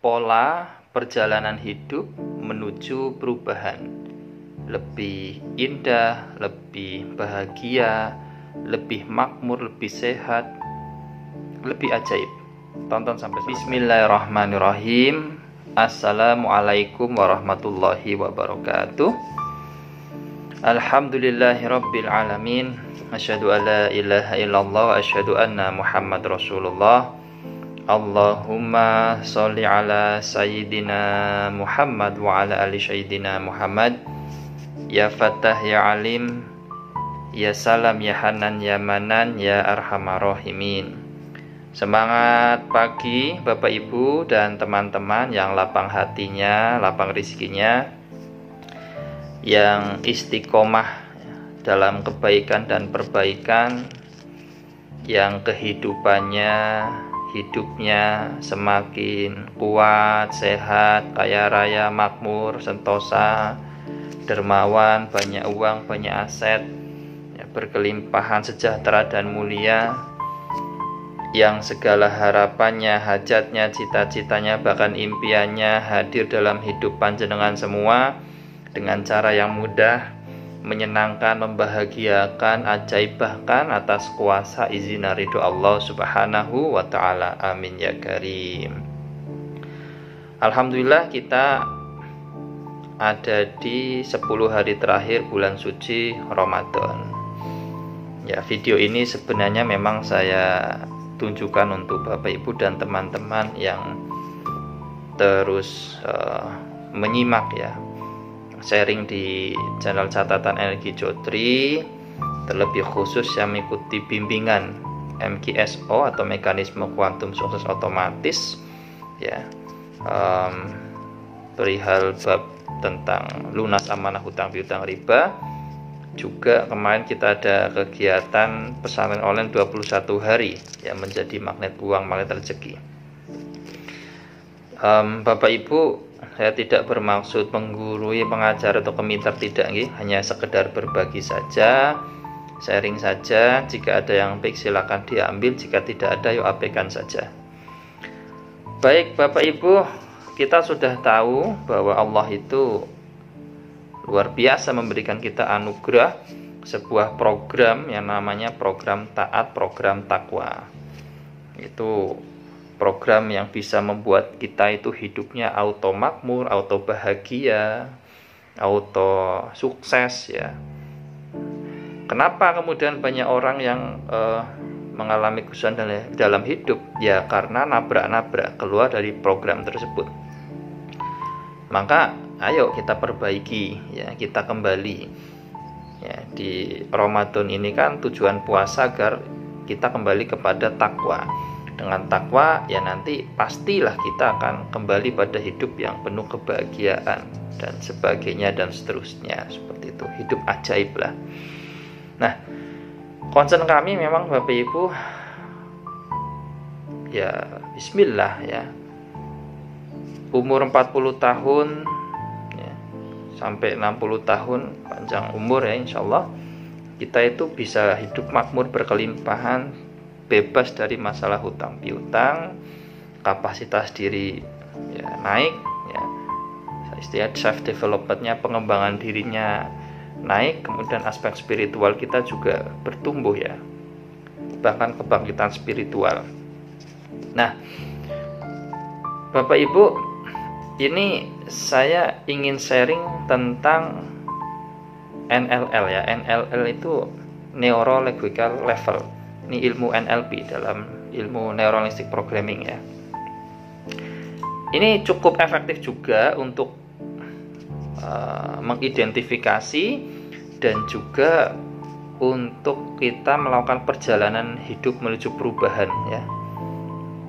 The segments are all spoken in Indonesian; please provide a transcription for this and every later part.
pola perjalanan hidup menuju perubahan. Lebih indah, lebih bahagia, lebih makmur, lebih sehat, lebih ajaib. Tonton sampai selesai. Bismillahirrahmanirrahim. Assalamualaikum warahmatullahi wabarakatuh. Alhamdulillahirabbil alamin. Asyhadu an la ilaha illallah wa asyhadu anna Muhammad Rasulullah. Allahumma sholli ala sayyidina Muhammad wa ala ali sayyidina Muhammad. Ya Fattah ya Alim, ya Salam ya Hanan ya Manan ya Arhamar Rahimin. Semangat pagi Bapak Ibu dan teman-teman yang lapang hatinya, lapang rezekinya, yang istiqomah dalam kebaikan dan perbaikan, yang hidupnya semakin kuat, sehat, kaya raya, makmur, sentosa, dermawan, banyak uang, banyak aset, ya, berkelimpahan, sejahtera dan mulia, yang segala harapannya, hajatnya, cita-citanya, bahkan impiannya hadir dalam hidup panjenengan semua dengan cara yang mudah, menyenangkan, membahagiakan, ajaib, bahkan atas kuasa izin ridho Allah subhanahu wa ta'ala. Amin ya karim. Alhamdulillah kita ada di 10 hari terakhir bulan suci Ramadan. Ya, video ini sebenarnya memang saya tunjukkan untuk Bapak Ibu dan teman-teman yang terus menyimak ya, sharing di channel catatan energi Jotri, terlebih khusus yang mengikuti bimbingan MKSO atau mekanisme kuantum sukses otomatis ya, perihal bab tentang lunas amanah hutang piutang riba. Juga kemarin kita ada kegiatan pesantren online 21 hari yang menjadi magnet uang, magnet rezeki. Bapak Ibu, saya tidak bermaksud menggurui, mengajar atau keminter, tidak, hanya sekedar berbagi saja, sharing saja. Jika ada yang baik silakan diambil, jika tidak ada yuk abaikan saja. Baik Bapak Ibu, kita sudah tahu bahwa Allah itu luar biasa memberikan kita anugerah, sebuah program yang namanya program taat, program takwa. Itu program yang bisa membuat kita itu hidupnya auto makmur, auto bahagia, auto sukses ya. Kenapa kemudian banyak orang yang mengalami kesusahan dalam hidup? Ya karena nabrak-nabrak keluar dari program tersebut. Maka ayo kita perbaiki ya, kita kembali ya. Di Ramadan ini kan tujuan puasa agar kita kembali kepada takwa. Dengan takwa ya nanti pastilah kita akan kembali pada hidup yang penuh kebahagiaan dan sebagainya dan seterusnya, seperti itu. Hidup ajaib lah. Nah, concern kami memang Bapak Ibu ya bismillah ya, umur 40 tahun ya, sampai 60 tahun panjang umur ya, insya Allah kita itu bisa hidup makmur, berkelimpahan, bebas dari masalah hutang piutang, kapasitas diri ya naik ya, istilah self developmentnya, pengembangan dirinya naik, kemudian aspek spiritual kita juga bertumbuh ya, bahkan kebangkitan spiritual. Nah Bapak Ibu, ini saya ingin sharing tentang NLL ya. NLL itu Neuro Linguistical Level. Ini ilmu NLP dalam ilmu Neuro Linguistic Programming ya. Ini cukup efektif juga untuk mengidentifikasi dan juga untuk kita melakukan perjalanan hidup menuju perubahan ya.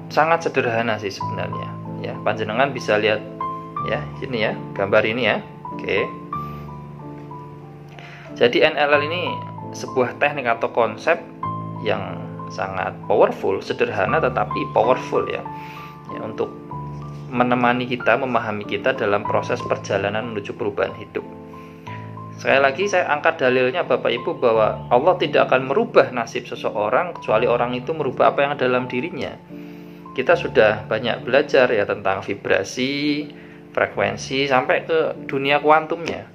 Sangat sederhana sih sebenarnya ya. Panjenengan bisa lihat ya, sini ya, gambar ini ya. Oke. Jadi NLL ini sebuah teknik atau konsep yang sangat powerful, sederhana tetapi powerful ya, untuk menemani kita, memahami kita dalam proses perjalanan menuju perubahan hidup. Sekali lagi saya angkat dalilnya Bapak Ibu bahwa Allah tidak akan merubah nasib seseorang kecuali orang itu merubah apa yang ada dalam dirinya. kita sudah banyak belajar ya tentang vibrasi, frekuensi, sampai ke dunia kuantumnya.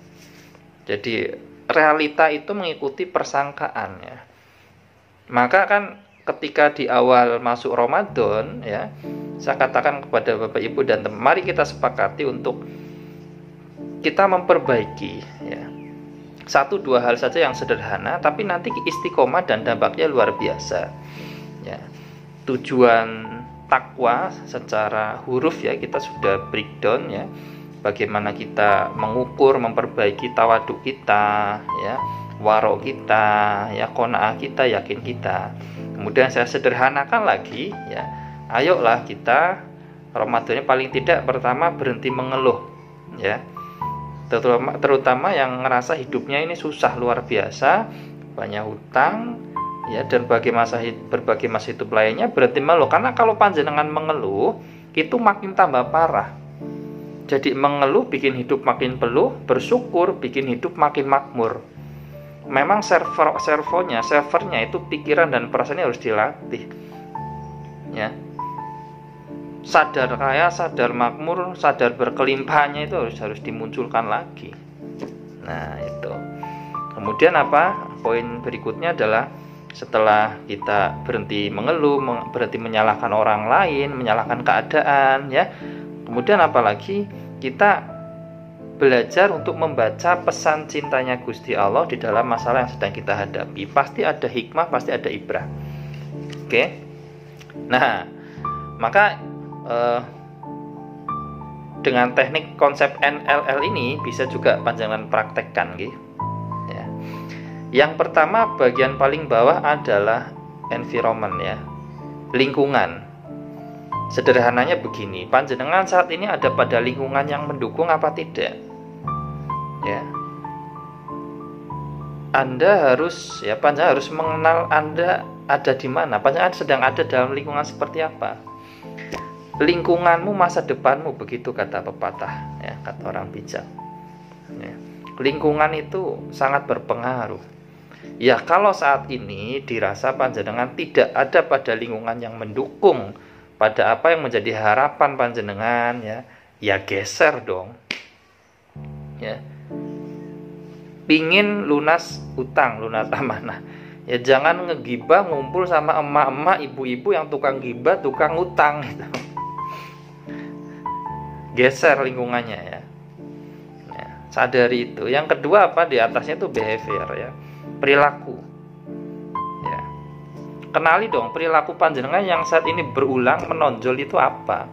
Jadi realita itu mengikuti persangkaan ya. Maka kan ketika di awal masuk Ramadan ya, saya katakan kepada Bapak Ibu dan teman, mari kita sepakati untuk kita memperbaiki ya. 1-2 hal saja yang sederhana, tapi nanti istiqomah dan dampaknya luar biasa ya. Tujuan takwa secara huruf ya, kita sudah breakdown ya, bagaimana kita mengukur, memperbaiki tawaduk kita ya, waro kita ya, qanaah kita, yakin kita. Kemudian saya sederhanakan lagi ya, ayolah kita Ramadannya paling tidak pertama berhenti mengeluh ya, terutama yang ngerasa hidupnya ini susah luar biasa, banyak hutang ya, dan berbagai masa hidup lainnya, berhenti mengeluh. Karena kalau panjenengan mengeluh itu makin tambah parah. Jadi mengeluh bikin hidup makin peluh, bersyukur bikin hidup makin makmur. Memang servernya itu pikiran dan perasaannya harus dilatih ya. Sadar kaya, sadar makmur, sadar berkelimpahannya itu harus dimunculkan lagi. Nah itu. Kemudian apa? Poin berikutnya adalah setelah kita berhenti mengeluh, berhenti menyalahkan orang lain, menyalahkan keadaan ya. Kemudian apalagi kita belajar untuk membaca pesan cintanya Gusti Allah di dalam masalah yang sedang kita hadapi. Pasti ada hikmah, pasti ada ibrah. Oke. Nah, maka dengan teknik konsep NLL ini bisa juga panjangan praktekkan gitu. Ya. Yang pertama, bagian paling bawah adalah environment ya, lingkungan. Sederhananya begini, panjenengan saat ini ada pada lingkungan yang mendukung apa tidak? Ya. Anda harus panjenengan harus mengenal Anda ada di mana. Panjenengan sedang ada dalam lingkungan seperti apa? Lingkunganmu masa depanmu, begitu kata pepatah ya, kata orang bijak ya. Lingkungan itu sangat berpengaruh ya. Kalau saat ini dirasa panjenengan tidak ada pada lingkungan yang mendukung pada apa yang menjadi harapan panjenengan ya geser dong ya. Pingin lunas utang, lunas amanah ya, jangan ngegibah ngumpul sama emak-emak, ibu-ibu yang tukang gibah, tukang utang gitu. Geser lingkungannya ya. Sadari itu. Yang kedua apa? Di atasnya itu behavior ya, perilaku ya. Kenali dong perilaku panjenengan yang saat ini berulang menonjol itu apa.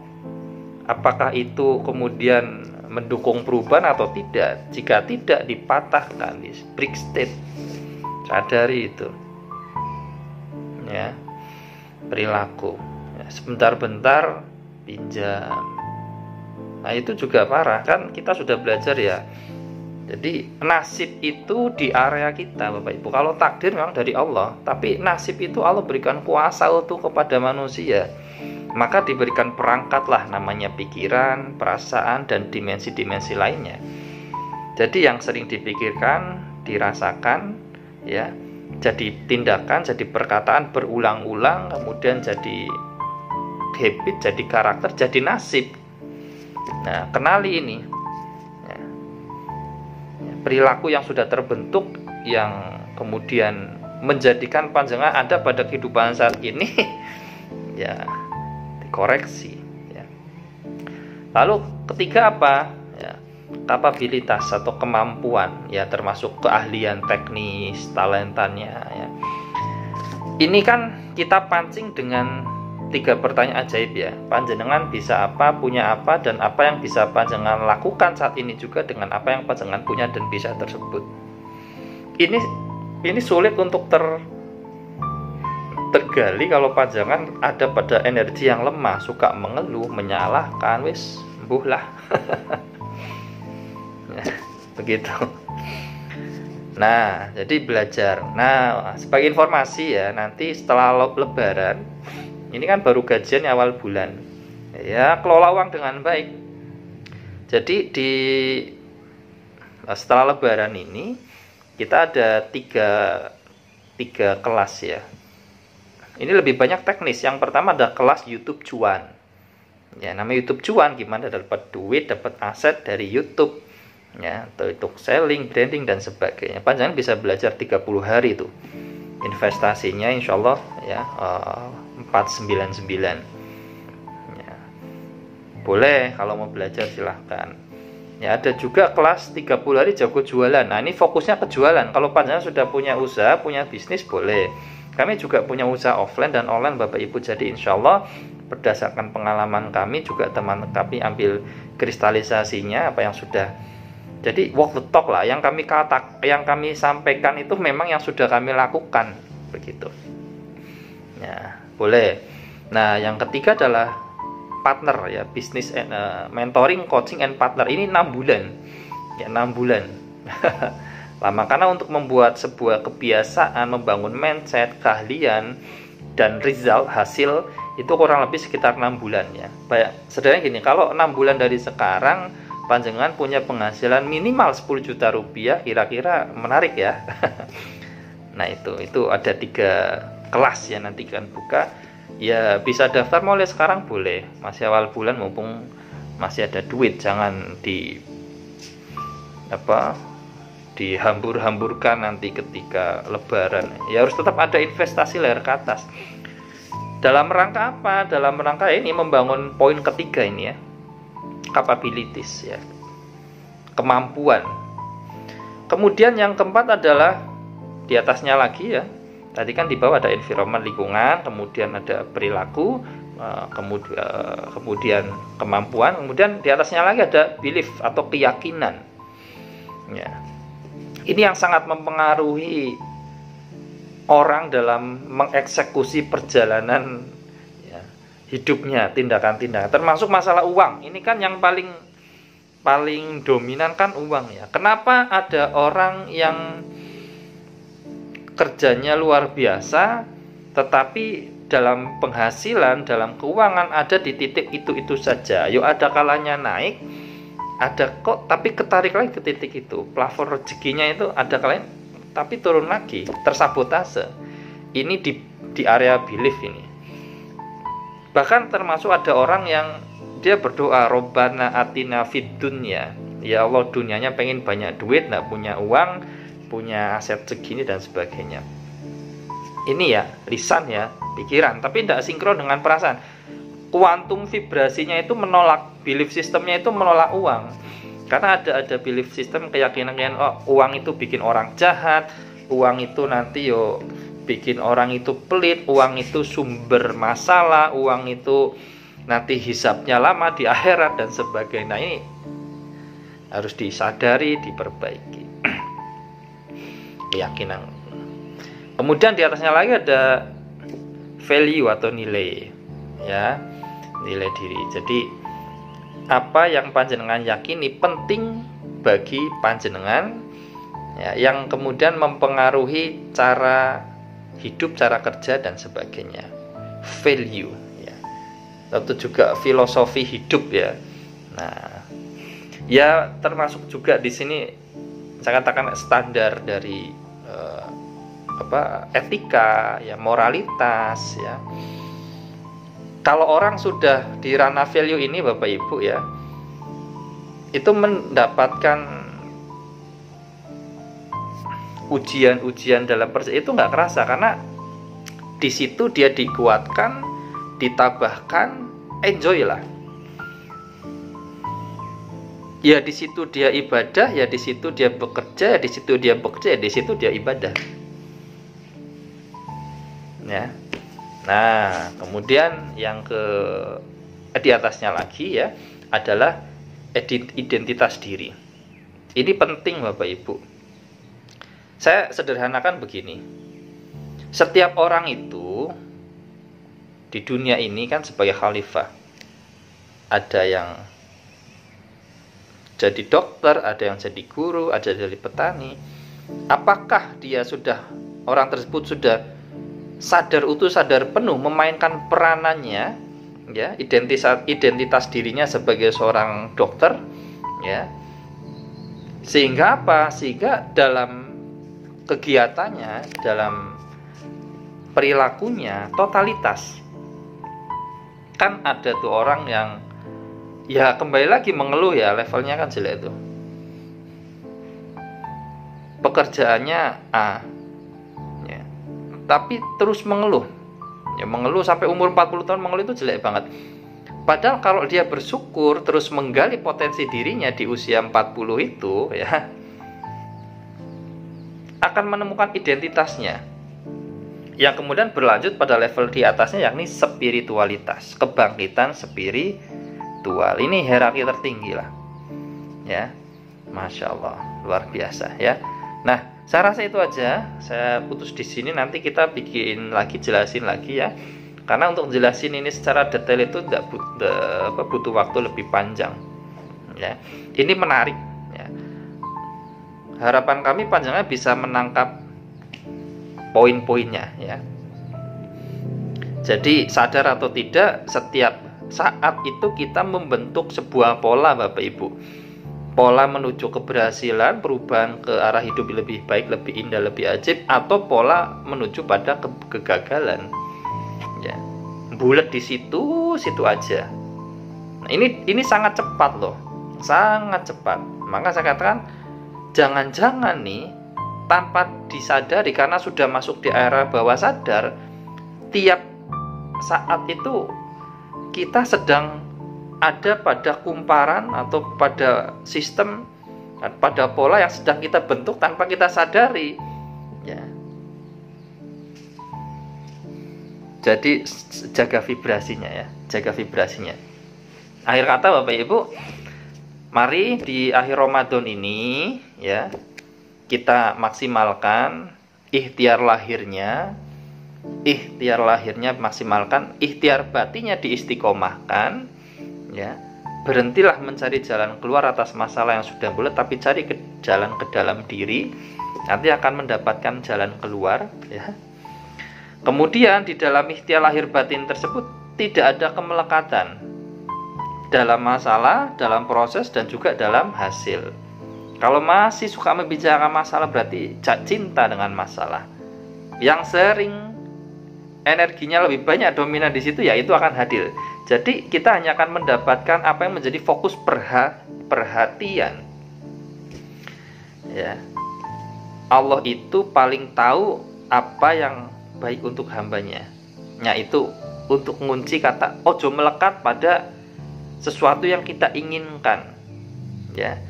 Apakah itu kemudian mendukung perubahan atau tidak? Jika tidak, dipatahkan, di break state. Sadari itu ya, perilaku ya. Sebentar-bentar pinjam. Nah itu juga parah kan, kita sudah belajar ya. Jadi nasib itu di area kita Bapak Ibu. Kalau takdir memang dari Allah, tapi nasib itu Allah berikan kuasa untuk kepada manusia. Maka diberikan perangkatlah namanya pikiran, perasaan, dan dimensi-dimensi lainnya. Jadi yang sering dipikirkan, dirasakan ya, jadi tindakan, jadi perkataan berulang-ulang, kemudian jadi habit, jadi karakter, jadi nasib. Nah, kenali ini ya, perilaku yang sudah terbentuk, yang kemudian menjadikan panjenengan ada pada kehidupan saat ini ya, dikoreksi ya. Lalu ketiga apa ya, kapabilitas atau kemampuan ya, termasuk keahlian teknis, talentanya ya. Ini kan kita pancing dengan 3 pertanyaan ajaib ya. Panjenengan bisa apa, punya apa, dan apa yang bisa panjenengan lakukan saat ini juga dengan apa yang panjenengan punya dan bisa tersebut. Ini sulit untuk tergali kalau panjenengan ada pada energi yang lemah, suka mengeluh, menyalahkan, wis mbuh lah. Begitu. Nah, jadi belajar. Nah, sebagai informasi ya, nanti setelah lebaran, ini kan baru gajian awal bulan ya, kelola uang dengan baik. Jadi setelah lebaran ini kita ada tiga kelas ya. Ini lebih banyak teknis. Yang pertama ada kelas YouTube cuan. Ya, namanya YouTube cuan, gimana dapat duit, dapat aset dari YouTube. Ya, untuk selling, branding dan sebagainya. Panjangan bisa belajar 30 hari itu. Investasinya insya Allah ya 499. Ya. Boleh kalau mau belajar silahkan. Ya, ada juga kelas 30 hari jago jualan. Nah, ini fokusnya ke jualan. Kalau panjangan sudah punya usaha, punya bisnis, boleh. Kami juga punya usaha offline dan online Bapak Ibu. Jadi insya Allah berdasarkan pengalaman kami juga teman kami ambil kristalisasinya apa yang sudah. Jadi walk the talk lah. Yang kami sampaikan itu memang yang sudah kami lakukan begitu. Ya, boleh. Nah, yang ketiga adalah partner ya, bisnis mentoring, coaching and partner. Ini 6 bulan. Ya, 6 bulan. Lama karena untuk membuat sebuah kebiasaan, membangun mindset, keahlian dan result hasil itu kurang lebih sekitar 6 bulan ya. Sederhana gini, kalau 6 bulan dari sekarang panjenengan punya penghasilan minimal 10 juta rupiah, kira-kira menarik ya. Nah, itu ada 3 kelas ya, nanti kan buka. Ya, bisa daftar mulai sekarang boleh. Masih awal bulan mumpung masih ada duit, jangan dihambur-hamburkan nanti ketika lebaran. Ya harus tetap ada investasi layar ke atas. Dalam rangka apa? Dalam rangka ini membangun poin ketiga ini ya. Capabilities ya. Kemampuan. Kemudian yang keempat adalah di atasnya lagi ya. Tadi kan di bawah ada environment lingkungan, kemudian ada perilaku, kemudian kemampuan, kemudian di atasnya lagi ada belief atau keyakinan. Ya. Ini yang sangat mempengaruhi orang dalam mengeksekusi perjalanan ya, hidupnya, tindakan-tindakan, termasuk masalah uang. Ini kan yang paling dominan kan uang ya. Kenapa ada orang yang kerjanya luar biasa tetapi dalam penghasilan, dalam keuangan ada di titik itu saja. Yuk, ada kalanya naik, ada kok tapi ketarik lagi ke titik itu. Plafon rezekinya itu ada kalanya tapi turun lagi, tersabotase. Ini di area belief ini. Bahkan termasuk ada orang yang dia berdoa, Robbana atina fid dunya. Ya Allah, dunianya pengen banyak duit, nggak punya uang, punya aset segini dan sebagainya. Ini ya lisan ya, pikiran, tapi tidak sinkron dengan perasaan. Kuantum vibrasinya itu menolak, belief sistemnya itu menolak uang. Karena ada belief system, keyakinan uang itu bikin orang jahat, uang itu nanti bikin orang itu pelit, uang itu sumber masalah, uang itu nanti hisabnya lama di akhirat dan sebagainya. Nah, ini harus disadari, diperbaiki. Keyakinan. Kemudian di atasnya lagi ada value atau nilai ya, nilai diri. Jadi apa yang panjenengan yakini penting bagi panjenengan ya, yang kemudian mempengaruhi cara hidup, cara kerja dan sebagainya. Value ya. Tentu juga filosofi hidup ya. Nah, ya termasuk juga di sini saya katakan standar dari etika ya, moralitas ya. Kalau orang sudah di ranah value ini Bapak Ibu ya, itu mendapatkan ujian-ujian dalam perjalanan itu nggak kerasa, karena di situ dia dikuatkan, ditabahkan, enjoy lah. Ya di situ dia ibadah, ya di situ dia bekerja, ya di situ dia bekerja, ya di situ dia ibadah. Ya. Nah, kemudian yang di atasnya lagi ya adalah identitas diri. Ini penting Bapak Ibu. Saya sederhanakan begini. Setiap orang itu di dunia ini kan sebagai khalifah. Ada yang jadi dokter, ada yang jadi guru, ada yang jadi petani. Apakah orang tersebut sudah sadar utuh, sadar penuh memainkan peranannya ya, identitas dirinya sebagai seorang dokter ya, sehingga apa? Sehingga dalam kegiatannya, dalam perilakunya totalitas. Kan ada tuh orang yang ya kembali lagi mengeluh, ya levelnya kan jelek tuh. Pekerjaannya A, ya, tapi terus mengeluh. Ya mengeluh sampai umur 40 tahun mengeluh itu jelek banget. Padahal kalau dia bersyukur terus menggali potensi dirinya di usia 40 itu, ya akan menemukan identitasnya yang kemudian berlanjut pada level di atasnya, yakni spiritualitas, kebangkitan spiritual. Ini hierarki tertinggi lah, ya. Masya Allah, luar biasa ya. Nah, saya rasa itu aja. Saya putus di sini, nanti kita bikin lagi, jelasin lagi ya. Karena untuk jelasin ini secara detail itu butuh waktu lebih panjang. Ya, ini menarik. Ya. Harapan kami panjangnya bisa menangkap poin-poinnya. Ya. Jadi sadar atau tidak, setiap saat itu kita membentuk sebuah pola, Bapak Ibu. Pola menuju keberhasilan, perubahan ke arah hidup lebih baik, lebih indah, lebih ajaib, atau pola menuju pada kegagalan. Ya, bulat di situ aja. Nah, ini sangat cepat loh, sangat cepat. Maka saya katakan jangan-jangan nih tanpa disadari, karena sudah masuk di era bawah sadar, tiap saat itu kita sedang ada pada kumparan atau pada sistem, pada pola yang sedang kita bentuk tanpa kita sadari. Ya. Jadi jaga vibrasinya ya, jaga vibrasinya. Akhir kata Bapak Ibu, mari di akhir Ramadan ini ya kita maksimalkan ikhtiar lahirnya maksimalkan, ikhtiar batinnya diistiqomahkan. Ya, berhentilah mencari jalan keluar atas masalah yang sudah bulat, tapi cari jalan ke dalam diri, nanti akan mendapatkan jalan keluar. Ya. Kemudian di dalam ikhtiar lahir batin tersebut tidak ada kemelekatan dalam masalah, dalam proses, dan juga dalam hasil. Kalau masih suka membicarakan masalah, berarti cinta dengan masalah. Yang sering energinya lebih banyak dominan di situ, ya itu akan hadir. Jadi kita hanya akan mendapatkan apa yang menjadi fokus perhatian. Ya. Allah itu paling tahu apa yang baik untuk hambanya. Nah, itu untuk mengunci kata ojo melekat pada sesuatu yang kita inginkan. Ya.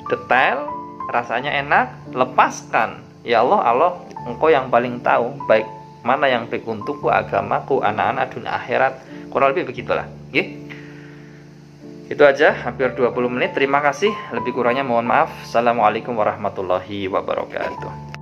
Detail, rasanya enak, lepaskan. Ya Allah, Engkau yang paling tahu baik mana yang baik untukku, agamaku, anak-anak, dunia akhirat. Kurang lebih begitulah. Okay? Itu aja, hampir 20 menit. Terima kasih. Lebih kurangnya mohon maaf. Assalamualaikum warahmatullahi wabarakatuh.